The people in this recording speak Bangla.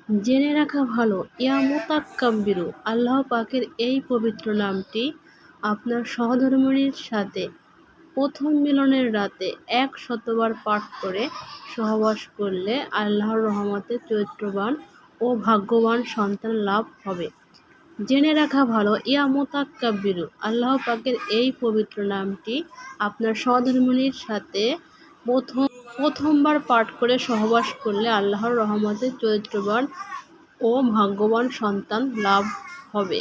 জেনে রাখা ভালো, ইয়া মুতাকাব্বিরু, আল্লাহ পাকের এই পবিত্র নামটি আপনার সহধর্মিণীর সাথে প্রথম মিলনের রাতে ১০০বার পাঠ করে সহবাস করলে আল্লাহর রহমতে চরিত্রবান ও ভাগ্যবান সন্তান লাভ হবে। জেনে রাখা ভালো, ইয়া মুতাকাব্বিরু, আল্লাহ পাকের এই পবিত্র নামটি আপনার সহধর্মিণীর সাথে প্রথমবার পাঠ করে সহবাস করলে আল্লাহর রহমতে চরিত্রবান ও ভাগ্যবান সন্তান লাভ হবে।